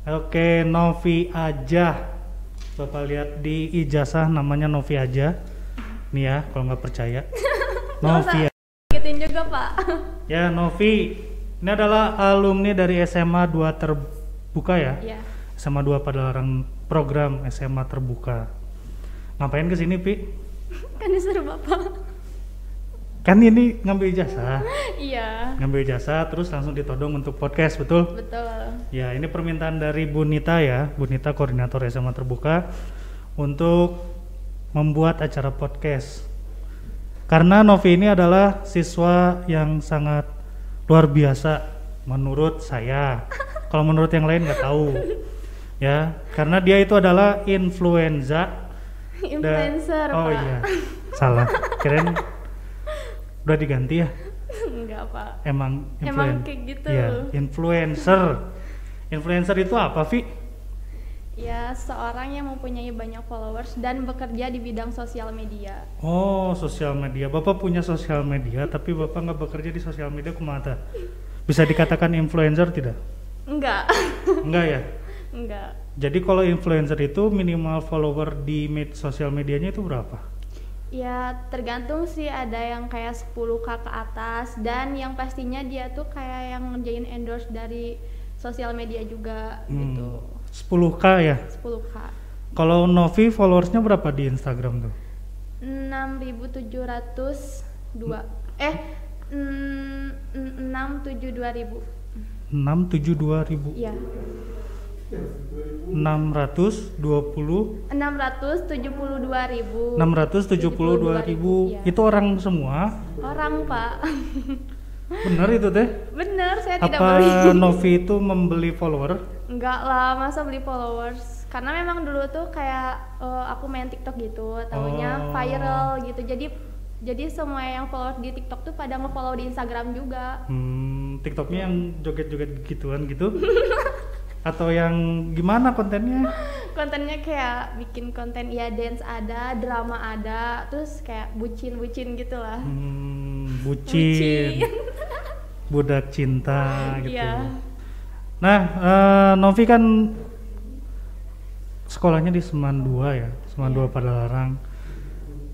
Oke, Novi aja. Bapak lihat di ijazah namanya Novi aja. Nih ya, kalau nggak percaya. Novi. Gituin juga, Pak. Ya, Novi. Ini adalah alumni dari SMA 2 terbuka ya? Iya. SMA 2 Padalarang, program SMA terbuka. Ngapain ke sini, Pi? Kan disuruh Bapak. Kan ini ngambil ijazah. Iya. Ngambil ijazah terus langsung ditodong untuk podcast, betul? Betul. Ya, ini permintaan dari Bu Nita ya, Bu Nita koordinator SMA terbuka untuk membuat acara podcast. Karena Novi ini adalah siswa yang sangat luar biasa menurut saya. Kalau menurut yang lain nggak tahu. Ya, karena dia itu adalah influencer. Oh Pak. iya, salah. Keren. Udah diganti ya? Enggak, Pak. Emang kayak gitu. Ya, influencer. Influencer itu apa, Vi? Ya, seorang yang mempunyai banyak followers dan bekerja di bidang sosial media. Oh, sosial media. Bapak punya sosial media, tapi Bapak nggak bekerja di sosial media kemana? Bisa dikatakan influencer tidak? Enggak. Enggak ya? Enggak. Jadi kalau influencer itu minimal follower di sosial medianya itu berapa? Ya, tergantung sih, ada yang kayak 10K ke atas, dan yang pastinya dia tuh kayak yang ngerjain endorse dari sosial media juga gitu. 10K ya? 10K. Kalau Novi followersnya berapa di Instagram tuh? 6.702. 672.000. 672.000. Iya. 672.000. 672.000. 672.000. Iya. Itu orang semua? Orang, Pak. Bener itu teh? Bener, saya tidak Apa beli. Novi itu membeli follower? Enggak lah, masa beli followers. Karena memang dulu tuh kayak aku main TikTok gitu, tahunya viral gitu. Jadi semua yang follower di TikTok tuh pada nge-follow di Instagram juga. TikToknya yang joget-joget gituan gitu? Atau yang gimana kontennya? Kontennya kayak bikin konten ya, dance ada, drama ada, terus kayak bucin-bucin gitu lah. Bucin. Budak cinta gitu. Iya. Nah, Novi kan sekolahnya di Seman 2 ya, Seman 2 Padalarang.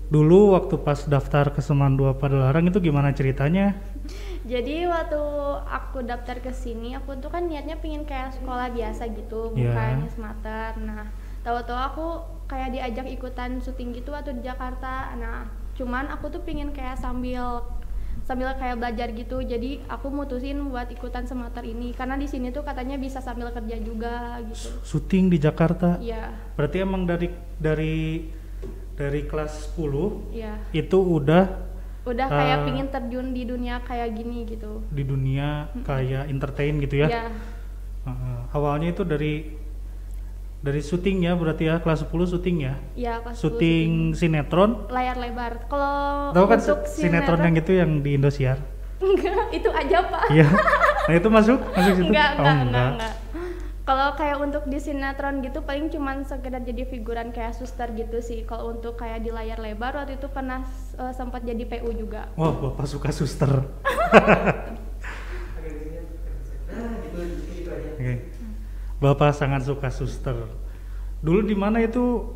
Dulu waktu pas daftar ke Seman 2 Padalarang itu gimana ceritanya? Jadi waktu aku daftar ke sini, aku tuh kan niatnya pengen kayak sekolah biasa gitu, bukannya semater. Nah, tahu-tahu aku kayak diajak ikutan syuting gitu waktu di Jakarta. Nah, cuman aku tuh pengen kayak sambil kayak belajar gitu. Jadi aku mutusin buat ikutan semater ini karena di sini tuh katanya bisa sambil kerja juga gitu. Syuting di Jakarta? Iya. Berarti emang dari kelas 10 iya. itu udah kayak pingin terjun di dunia kayak gini gitu. Di dunia kayak entertain gitu ya? Iya. Awalnya itu dari syuting ya, berarti ya kelas 10 syuting ya? Iya, kelas 10 syuting sinetron? Layar lebar. Kalau tahu kan untuk sinetron yang itu yang di Indosiar? Enggak, itu aja, Pak. Iya. Nah, itu masuk situ? Enggak. Kalau kayak untuk di sinetron gitu paling cuman sekedar jadi figuran kayak suster gitu sih. Kalau untuk kayak di layar lebar waktu itu pernah sempat jadi PU juga. Wah, Bapak suka suster. Okay. Bapak sangat suka suster. Dulu di mana itu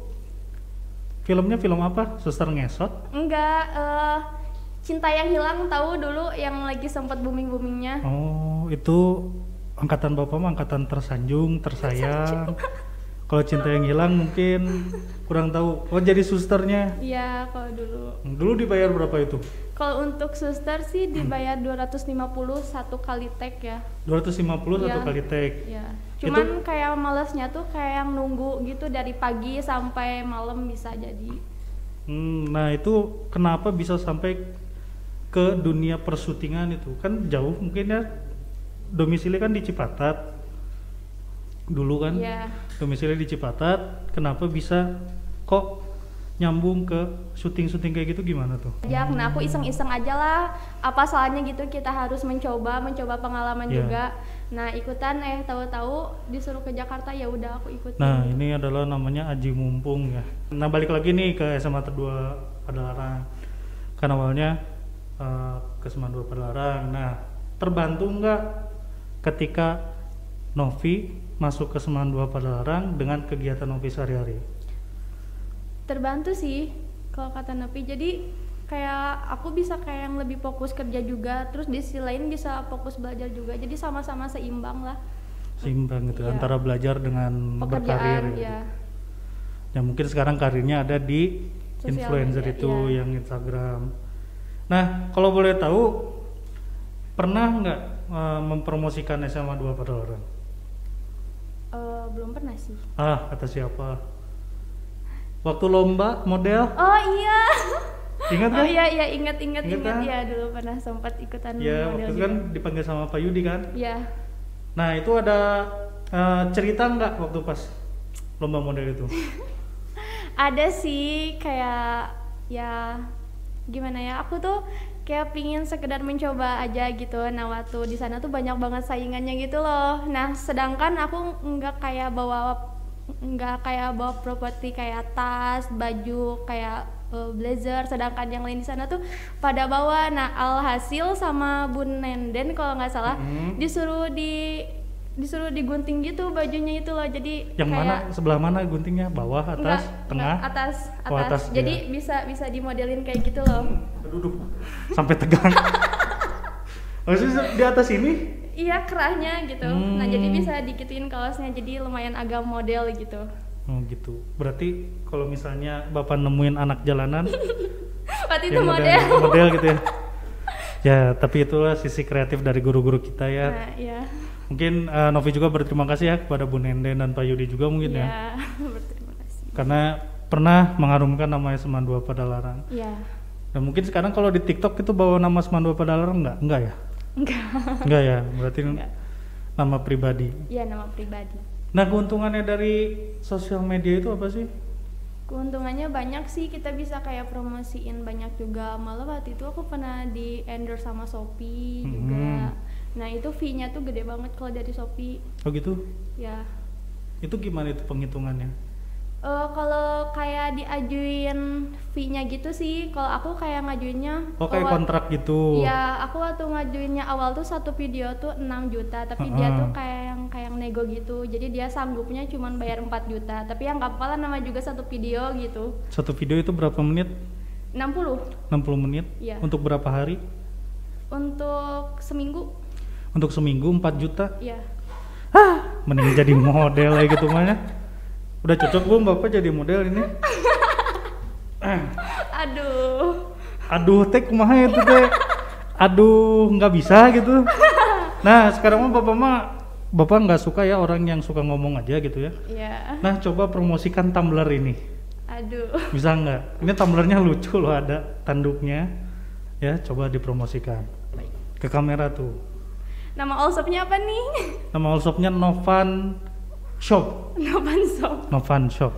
filmnya, film apa? Suster ngesot? Enggak, Cinta yang Hilang, tahu dulu yang lagi sempat booming-boomingnya. Oh, itu angkatan Bapak mah angkatan tersanjung, tersayang. Kalau Cinta yang Hilang mungkin kurang tahu. Oh, jadi susternya? Iya, kalau dulu. Dulu dibayar berapa itu? Kalau untuk suster sih dibayar 250 satu kali take ya. 250 satu kali take. Iya. Cuman itu kayak malesnya tuh kayak yang nunggu gitu dari pagi sampai malam bisa jadi. Nah, itu kenapa bisa sampai ke dunia persyutingan itu? Kan jauh mungkin ya. Domisili kan di Cipatat dulu kan? Iya. Domisili di Cipatat, kenapa bisa kok nyambung ke syuting kayak gitu, gimana tuh? Ya, nah aku iseng-iseng aja lah, apa salahnya gitu, kita harus mencoba pengalaman juga. Nah, ikutan tahu-tahu disuruh ke Jakarta, ya udah aku ikutin. Nah, ini adalah namanya aji mumpung ya. Nah, balik lagi nih ke SMA 2 Padalarang. Kan awalnya ke SMA 2 Padalarang. Nah, terbantu nggak ketika Novi masuk ke Semangat 2 Padalarang dengan kegiatan Novi sehari-hari? Terbantu sih kalau kata Novi, jadi kayak aku bisa kayak yang lebih fokus kerja juga, terus di sisi lain bisa fokus belajar juga, jadi sama-sama seimbang lah. Seimbang gitu, antara belajar dengan pekerjaan, berkarir ya. Ya mungkin sekarang karirnya ada di Sosial influencer media, itu yang Instagram. Nah kalau boleh tahu, pernah nggak mempromosikan SMA 2 Padalarang? Belum pernah sih. Kata siapa? Waktu lomba model? Oh iya. Ingat kan? Oh iya ingat kan? ya, dulu pernah sempat ikutan Ya model waktu itu juga. kan dipanggil sama Pak Yudi kan? Iya. Nah itu ada cerita nggak waktu pas lomba model itu? Ada sih, kayak ya gimana ya, aku tuh kayak pingin sekedar mencoba aja gitu. Nah waktu di sana tuh banyak banget saingannya gitu loh. Nah sedangkan aku nggak kayak bawa properti kayak tas, baju, kayak blazer, sedangkan yang lain di sana tuh pada bawa. Nah alhasil sama Bun Nenden kalau nggak salah disuruh digunting gitu bajunya itu loh. Jadi yang kayak, mana, sebelah mana guntingnya? Bawah, atas, tengah? atas. Oh, atas, jadi ya. bisa dimodelin kayak gitu loh. Aduh, sampai tegang. Maksudnya di atas ini? Iya, kerahnya gitu. Nah jadi bisa dikituin kaosnya, jadi lumayan agak model gitu. Oh gitu. Berarti kalau misalnya Bapak nemuin anak jalanan Waktu itu yang model gitu ya. Ya, tapi itulah sisi kreatif dari guru-guru kita ya. Nah, iya. Mungkin Novi juga berterima kasih ya kepada Bu Nenden dan Pak Yudi juga mungkin ya. Iya, berterima kasih. Karena pernah mengharumkan nama Semangat 2 Padalarang. Iya. Dan mungkin sekarang kalau di TikTok itu bawa nama Semangat 2 Padalarang enggak ya? Enggak ya, berarti nama pribadi. Iya, nama pribadi. Nah, keuntungannya dari sosial media itu apa sih? Keuntungannya banyak sih, kita bisa kayak promosiin banyak juga. Malah waktu itu aku pernah di endorse sama Shopee juga. Nah itu fee-nya tuh gede banget kalau dari Shopee. Oh gitu? Ya. Itu gimana itu penghitungannya? Kalau kayak diajuin fee-nya gitu sih, kalau aku kayak ngajuinnya kayak kontrak gitu? Iya, aku waktu ngajuinnya awal tuh satu video tuh 6 juta, tapi dia tuh kayak nego gitu. Jadi dia sanggupnya cuma bayar 4 juta, tapi yang gak apa-apa nama juga satu video gitu. Satu video itu berapa menit? 60 menit? Iya. Untuk berapa hari? Untuk seminggu. Untuk seminggu 4 juta? Iya. Mending jadi model ya gitu mah. Udah cocok belum Bapak jadi model ini? Aduh teh kumaha itu teh. Aduh nggak bisa gitu. Nah sekarang mah Bapak nggak suka ya orang yang suka ngomong aja gitu ya. Iya. Nah coba promosikan tumbler ini. Aduh. Bisa nggak? Ini tumblernya lucu loh, ada tanduknya. Ya coba dipromosikan. Baik. Ke kamera tuh. Nama all shop-nya apa nih? Nama all shop-nya Novan Shop. Novan Shop.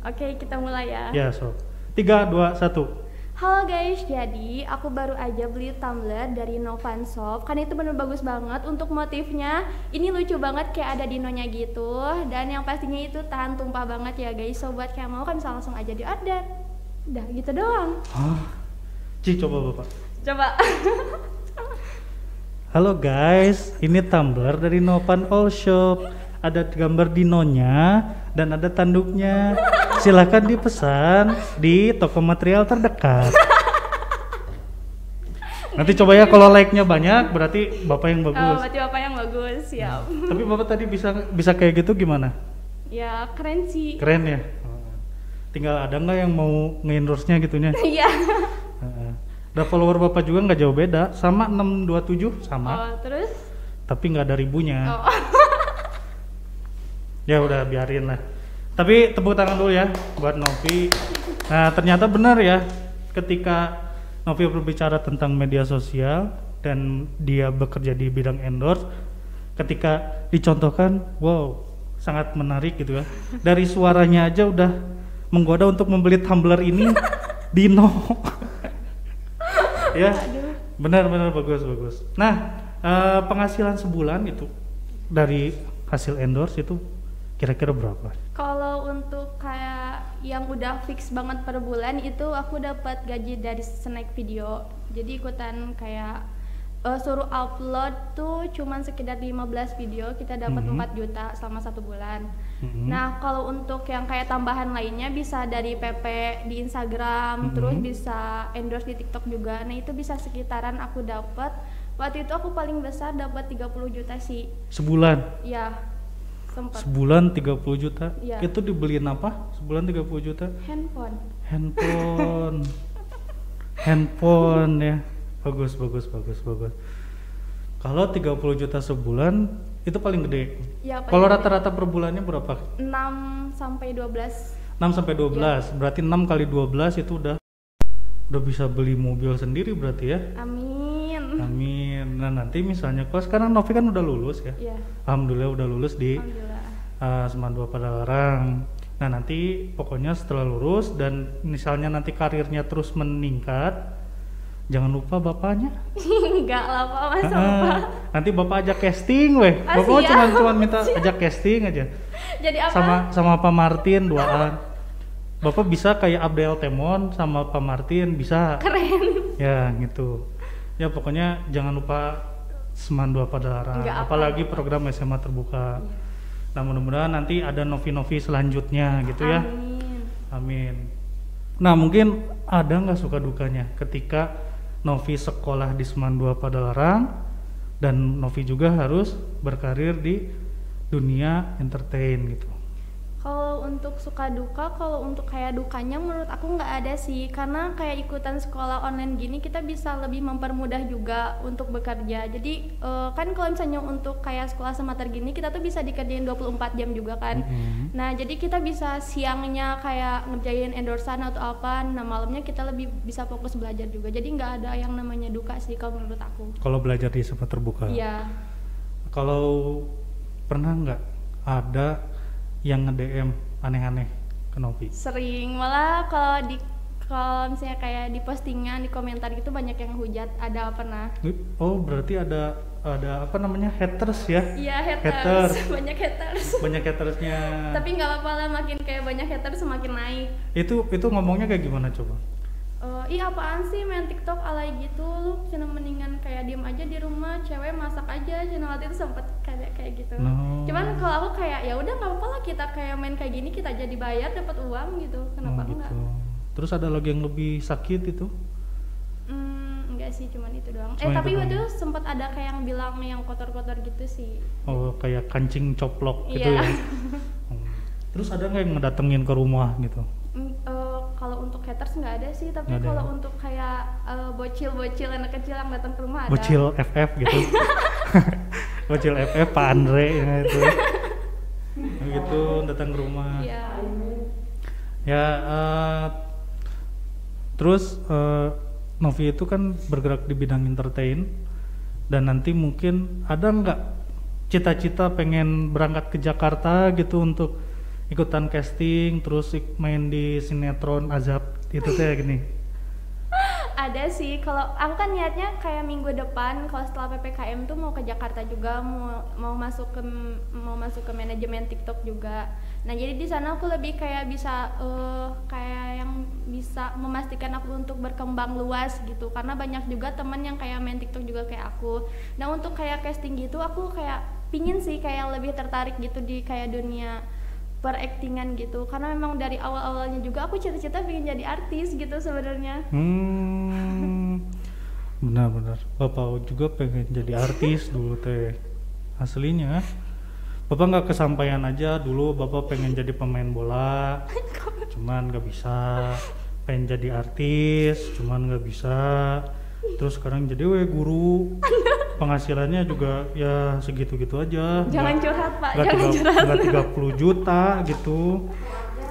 Oke, kita mulai ya. Ya, Shop. 3, 2, 1. Halo guys, jadi aku baru aja beli tumbler dari Novan Shop. Kan itu bener bagus banget untuk motifnya. Ini lucu banget kayak ada dinonya gitu. Dan yang pastinya itu tahan tumpah banget ya guys. So buat kayak mau kan bisa langsung aja di order. Udah gitu doang. Coba Bapak. Coba. Halo guys, ini tumbler dari Novan All Shop. Ada gambar dinonya dan ada tanduknya. Silahkan dipesan di toko material terdekat. Nanti coba ya, kalau like-nya banyak berarti Bapak yang bagus. Berarti Bapak yang bagus, siap. Tapi Bapak tadi bisa kayak gitu gimana? Ya keren sih. Keren ya. Tinggal ada nggak yang mau nge-endorse-nya gitunya? Iya. Dan follower Bapak juga nggak jauh beda, sama 627 sama. Terus? Tapi nggak ada ribunya. Ya udah biarin lah. Tapi tepuk tangan dulu ya buat Novi. Nah ternyata benar ya, ketika Novi berbicara tentang media sosial dan dia bekerja di bidang endorse, ketika dicontohkan, wow, sangat menarik gitu ya. Dari suaranya aja udah menggoda untuk membeli tumbler ini. Dino. Ya, benar-benar bagus. Nah, penghasilan sebulan itu dari hasil endorse itu kira-kira berapa? Kalau untuk kayak yang udah fix banget per bulan itu aku dapat gaji dari snack video. Jadi ikutan kayak suruh upload tuh cuman sekitar 15 video kita dapat 4 juta selama 1 bulan. Nah kalau untuk yang kayak tambahan lainnya bisa dari PP di Instagram, terus bisa endorse di TikTok juga. Nah itu bisa sekitaran aku dapat, waktu itu aku paling besar dapat 30 juta sih. Sebulan? Iya, sempat. Sebulan 30 juta? Ya. Itu dibeliin apa? Sebulan 30 juta? Handphone. Handphone ya. Bagus. Kalau 30 juta sebulan itu paling gede. Ya, kalau rata-rata per bulannya berapa? 6 sampai 12. 6 sampai 12. Ya. Berarti 6 kali 12 itu udah bisa beli mobil sendiri berarti ya. Amin. Nah, nanti misalnya kalau sekarang Novi kan udah lulus ya. Iya. Alhamdulillah udah lulus di Seman 2 Padalarang. Nah, nanti pokoknya setelah lulus dan misalnya nanti karirnya terus meningkat, jangan lupa bapaknya. Enggak lah Pak, masa Bapak. Nanti Bapak ajak casting weh. Bapak cuma minta ajak casting aja. Jadi apa? Sama Pak Martin duaan. Bapak bisa kayak Abdel Temon sama Pak Martin bisa. Keren. Ya gitu. Ya pokoknya jangan lupa Seman 2 Padalarang. Apalagi program SMA terbuka. Nah mudah-mudahan nanti ada Novi-Novi selanjutnya gitu ya. Amin. Nah mungkin ada nggak suka dukanya ketika Novi sekolah di Seman 2 Padalarang dan Novi juga harus berkarir di dunia entertain gitu. Kalau untuk suka duka, kalau untuk kayak dukanya menurut aku nggak ada sih, karena kayak ikutan sekolah online gini kita bisa lebih mempermudah juga untuk bekerja. Jadi kan kalau misalnya untuk kayak sekolah semester gini kita tuh bisa dikerjain 24 jam juga kan. Nah jadi kita bisa siangnya kayak ngerjain endorsan atau apa, nah malamnya kita lebih bisa fokus belajar juga. Jadi nggak ada yang namanya duka sih kalau menurut aku. Kalau belajar di semester terbuka? Iya. Kalau pernah nggak ada yang nge-DM aneh-aneh ke Novi? Sering, malah kalau misalnya kayak di postingan, di komentar gitu banyak yang hujat, ada pernah. Oh, berarti ada apa namanya, haters ya? Iya, haters. Banyak haters. Banyak hatersnya. Tapi nggak apa-apa lah, makin kayak banyak haters semakin naik. Itu ngomongnya kayak gimana coba? Iya apaan sih main TikTok alay gitu, lu cuma mendingan kayak diem aja di rumah, cewek masak aja, channel waktu itu sempet kayak gitu. Cuman kalau aku kayak ya udah nggak apa-apa lah, kita kayak main kayak gini kita aja dibayar dapat uang gitu, kenapa enggak? Terus ada lagi yang lebih sakit itu? Enggak sih, cuman itu doang. Tapi waktu itu sempet ada kayak yang bilang yang kotor-kotor gitu sih. Oh kayak kancing coplok gitu ya? Terus ada nggak yang ngedatengin ke rumah gitu? Kalau untuk haters nggak ada sih, tapi kalau untuk kayak bocil-bocil anak kecil yang datang ke rumah ada. Bocil FF gitu. Bocil FF Pak Andre yang itu. Gitu datang ke rumah. Iya. Ya terus Novi itu kan bergerak di bidang entertain, dan nanti mungkin ada nggak cita-cita pengen berangkat ke Jakarta gitu untuk ikutan casting terus main di sinetron Azab itu kayak gini? Ada sih, kalau aku kan niatnya kayak minggu depan kalau setelah PPKM tuh mau ke Jakarta juga, mau masuk ke manajemen TikTok juga. Nah jadi di sana aku lebih kayak bisa kayak yang bisa memastikan aku untuk berkembang luas gitu, karena banyak juga teman yang kayak main TikTok juga kayak aku. Nah untuk kayak casting gitu aku kayak pingin sih kayak lebih tertarik gitu di kayak dunia peraktingan gitu, karena memang dari awal-awalnya juga aku cita-cita pengen jadi artis gitu sebenarnya. Benar-benar, Bapak juga pengen jadi artis dulu teh aslinya. Bapak nggak kesampaian aja dulu, Bapak pengen jadi pemain bola, cuman nggak bisa. Pengen jadi artis, cuman nggak bisa. Terus sekarang jadi guru. Penghasilannya juga ya segitu-gitu aja. Jangan curhat Pak, jangan curhat. Nggak 30 juta gitu.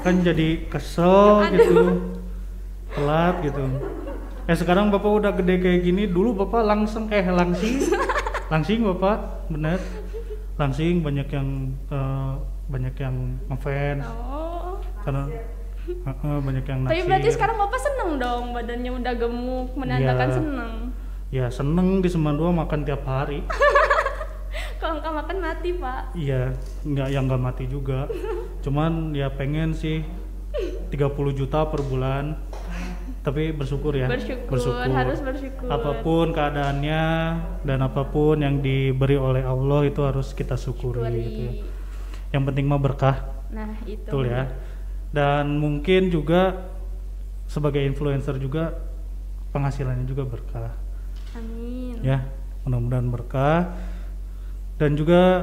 Kan jadi kesel gitu. Telat gitu. Sekarang Bapak udah gede kayak gini, dulu Bapak langsing Bapak, bener. Langsing banyak yang ngefans. Karena banyak yang naksir. Tapi berarti sekarang Bapak seneng dong, badannya udah gemuk, menandakan seneng. Ya seneng di Seman 2 makan tiap hari. Kalau nggak makan mati Pak. Iya, nggak mati juga. Cuman ya pengen sih 30 juta per bulan. Tapi bersyukur ya. Bersyukur, harus bersyukur. Apapun keadaannya dan apapun yang diberi oleh Allah itu harus kita syukuri. Gitu ya. Yang penting mah berkah. Nah, itu. Betul ya. Dan mungkin juga sebagai influencer juga penghasilannya juga berkah. Amin. Ya, mudah-mudahan berkah. Dan juga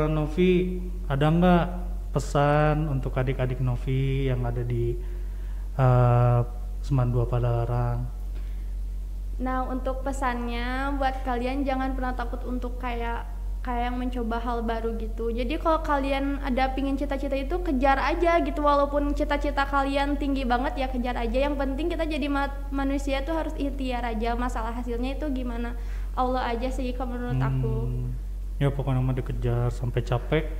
Novi, ada nggak pesan untuk adik-adik Novi yang ada di Seman 2 Padalarang? Nah, untuk pesannya buat kalian jangan pernah takut untuk kayak yang mencoba hal baru gitu. Jadi kalau kalian ada pingin cita-cita itu kejar aja gitu, walaupun cita-cita kalian tinggi banget ya kejar aja. Yang penting kita jadi manusia tuh harus ikhtiar aja. Masalah hasilnya itu gimana Allah aja sih kalau menurut aku. Ya pokoknya mah dikejar sampai capek.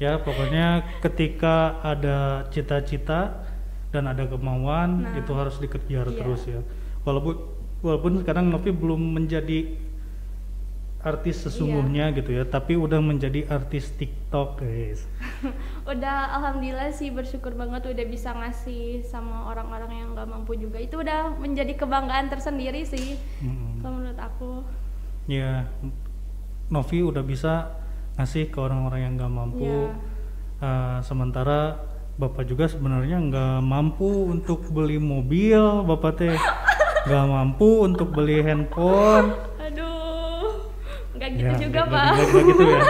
Ya pokoknya ketika ada cita-cita dan ada kemauan, itu harus dikejar terus ya. Walaupun sekarang Novi belum menjadi artis sesungguhnya gitu ya, tapi udah menjadi artis TikTok guys. Udah alhamdulillah sih, bersyukur banget udah bisa ngasih sama orang-orang yang gak mampu juga. Itu udah menjadi kebanggaan tersendiri sih kalau menurut aku. Ya, Novi udah bisa ngasih ke orang-orang yang gak mampu. Sementara Bapak juga sebenarnya gak mampu untuk beli mobil, Bapak teh gak mampu untuk beli handphone. Aduh, gak gitu ya, juga Pak. Gak gitu ya.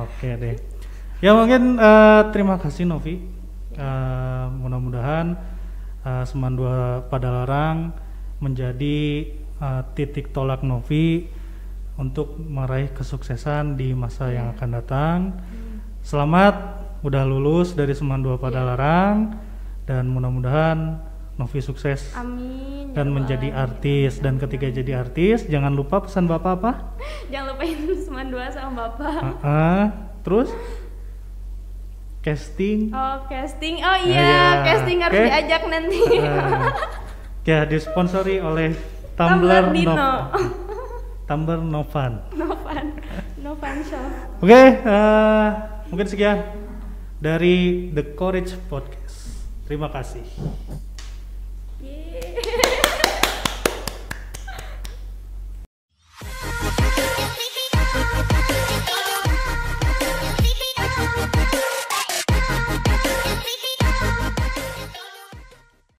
Oke deh. Ya mungkin terima kasih Novi. Mudah-mudahan Seman 2 Padalarang menjadi titik tolak Novi untuk meraih kesuksesan di masa yang akan datang. Selamat udah lulus dari Seman 2 Padalarang dan mudah-mudahan Novi sukses. Amin. Dan menjadi artis. Dan ketika jadi artis jangan lupa pesan Bapak apa? Jangan lupain Seman 2 sama Bapak. Terus casting. Oh casting, oh iya casting harus diajak nanti. Ya disponsori oleh Tumbler Novan. Novan Show. Oke, mungkin sekian dari The Courage Podcast. Terima kasih.